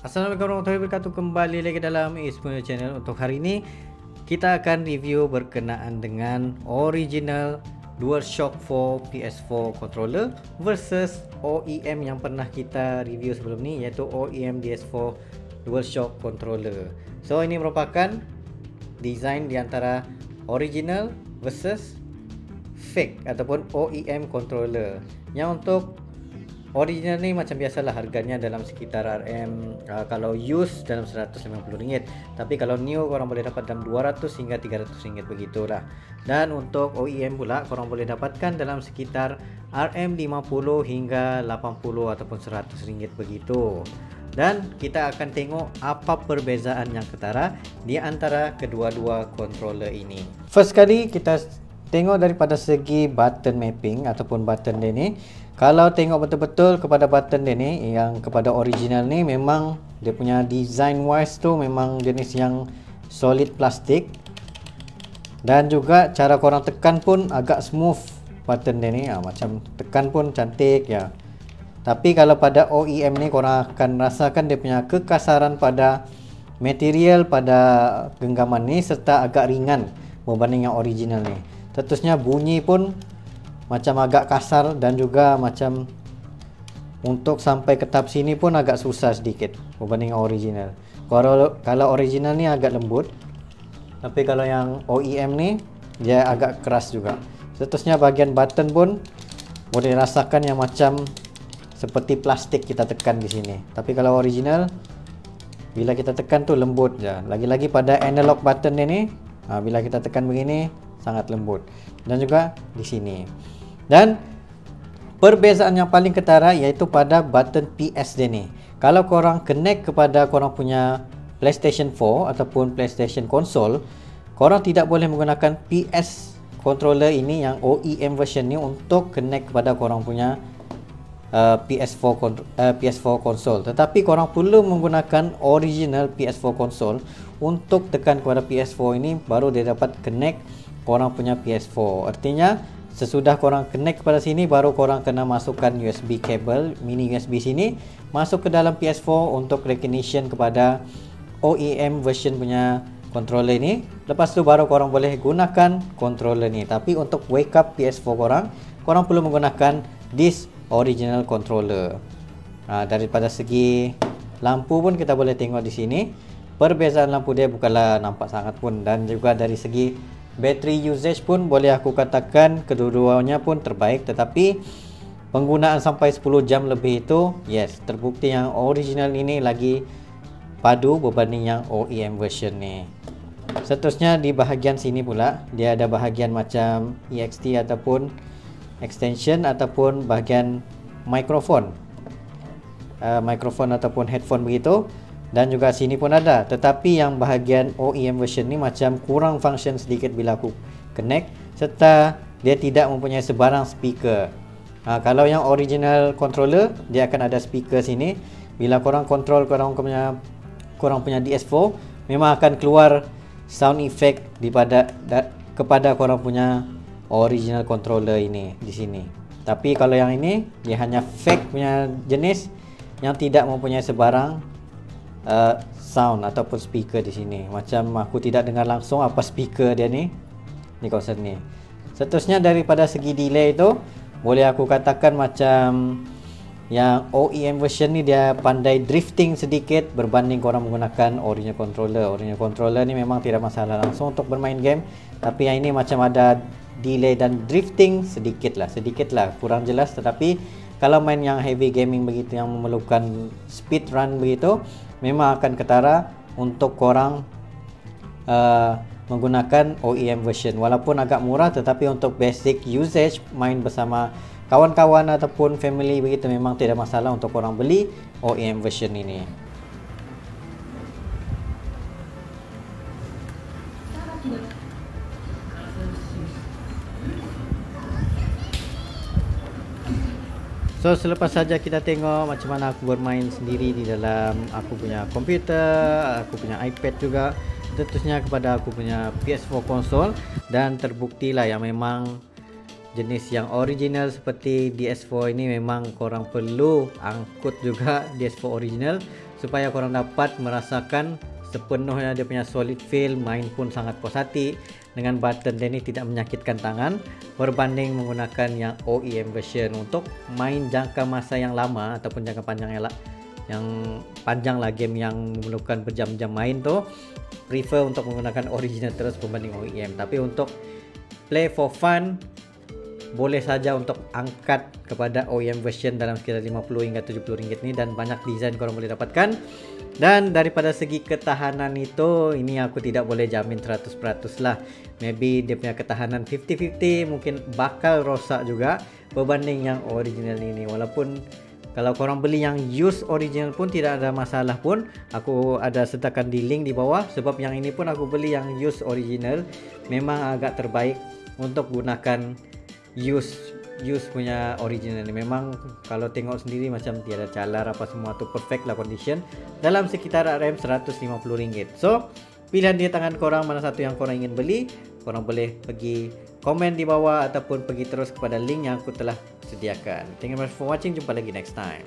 Assalamualaikum warahmatullahi wabarakatuh. Kembali lagi dalam Ismail Channel. Untuk hari ini kita akan review berkenaan dengan original DualShock 4 PS4 controller versus OEM yang pernah kita review sebelum ni, iaitu OEM DS4 DualShock controller. So ini merupakan design di antara original versus fake ataupun OEM controller. Yang untuk original ni macam biasalah, harganya dalam sekitar kalau used dalam RM150, tapi kalau new korang boleh dapat dalam RM200 hingga RM300 begitulah. Dan untuk OEM pula korang boleh dapatkan dalam sekitar RM50 hingga RM80 ataupun RM100 begitu. Dan kita akan tengok apa perbezaan yang ketara di antara kedua-dua controller ini. First kali kita tengok daripada segi button mapping ataupun button dia ni. Kalau tengok betul-betul kepada button dia ni, yang kepada original ni, memang dia punya design wise tu memang jenis yang solid plastik. Dan juga cara korang tekan pun agak smooth button dia ni, macam tekan pun cantik ya. Tapi kalau pada OEM ni korang akan rasakan dia punya kekasaran pada material pada genggaman ni, serta agak ringan berbanding yang original ni. Terusnya bunyi pun macam agak kasar, dan juga macam untuk sampai ke tab sini pun agak susah sedikit berbanding original. Kalau original ni agak lembut, tapi kalau yang OEM ni dia agak keras juga. Seterusnya bahagian button pun boleh rasakan yang macam seperti plastik kita tekan di sini. Tapi kalau original, bila kita tekan tu lembut je. Lagi-lagi pada analog button ni, bila kita tekan begini sangat lembut. Dan juga di sini. Dan perbezaan yang paling ketara iaitu pada button PS dia ni. Kalau korang connect kepada korang punya PlayStation 4 ataupun PlayStation console, korang tidak boleh menggunakan PS controller ini yang OEM version ni untuk connect kepada korang punya PS4 console. Tetapi korang perlu menggunakan original PS4 console untuk tekan kepada PS4 ini, baru dia dapat connect korang punya PS4. Artinya sesudah korang connect kepada sini, baru korang kena masukkan USB cable mini USB sini masuk ke dalam PS4 untuk recognition kepada OEM version punya controller ni. Lepas tu baru korang boleh gunakan controller ni. Tapi untuk wake up PS4 korang perlu menggunakan this original controller. Daripada segi lampu pun kita boleh tengok di sini. Perbezaan lampu dia bukanlah nampak sangat pun, dan juga dari segi battery usage pun boleh aku katakan kedua-duanya pun terbaik. Tetapi penggunaan sampai 10 jam lebih itu, yes, terbukti yang original ini lagi padu berbanding yang OEM version ni. Seterusnya di bahagian sini pula, dia ada bahagian macam EXT ataupun extension ataupun bahagian mikrofon ataupun headphone begitu. Dan juga sini pun ada. Tetapi yang bahagian OEM version ni macam kurang function sedikit bila aku connect, serta dia tidak mempunyai sebarang speaker. Kalau yang original controller, dia akan ada speaker sini. Bila korang control korang punya DS4, memang akan keluar sound effect kepada korang punya original controller ini di sini. Tapi kalau yang ini, dia hanya fake punya jenis yang tidak mempunyai sebarang sound ataupun speaker di sini. Macam aku tidak dengar langsung apa speaker dia ni kawasan ni. Seterusnya daripada segi delay tu, boleh aku katakan macam yang OEM version ni dia pandai drifting sedikit berbanding korang menggunakan original controller. Original controller ni memang tidak masalah langsung untuk bermain game, tapi yang ini macam ada delay dan drifting sedikit lah, kurang jelas. Tetapi kalau main yang heavy gaming begitu, yang memerlukan speed run begitu, memang akan ketara untuk korang menggunakan OEM version. Walaupun agak murah, tetapi untuk basic usage, main bersama kawan-kawan ataupun family begitu, memang tidak masalah untuk korang beli OEM version ini. So selepas saja kita tengok macam mana aku bermain sendiri di dalam aku punya komputer, aku punya iPad juga, terusnya kepada aku punya PS4 console, dan terbuktilah yang memang jenis yang original seperti DS4 ini memang korang perlu angkut juga DS4 original supaya korang dapat merasakan sepenuhnya dia punya solid feel, main pun sangat puas hati dengan button dia ni tidak menyakitkan tangan berbanding menggunakan yang OEM version. Untuk main jangka masa yang lama ataupun jangka panjang yang panjang lah, game yang memerlukan berjam-jam main tu, prefer untuk menggunakan original terus berbanding OEM. Tapi untuk play for fun, boleh saja untuk angkat kepada OEM version dalam sekitar 50 hingga 70 ringgit ni, dan banyak design korang boleh dapatkan. Dan daripada segi ketahanan itu, ini aku tidak boleh jamin 100% lah. Maybe dia punya ketahanan 50-50, mungkin bakal rosak juga berbanding yang original ini. Walaupun kalau korang beli yang used original pun tidak ada masalah pun. Aku ada sertakan di link di bawah, sebab yang ini pun aku beli yang used original. Memang agak terbaik untuk gunakan use punya original ni. Memang kalau tengok sendiri macam tiada calar apa semua tu, perfect lah condition dalam sekitar RM150. So pilihan di tangan korang mana satu yang korang ingin beli. Korang boleh pergi komen di bawah ataupun pergi terus kepada link yang aku telah sediakan. Thank you very much for watching. Jumpa lagi next time.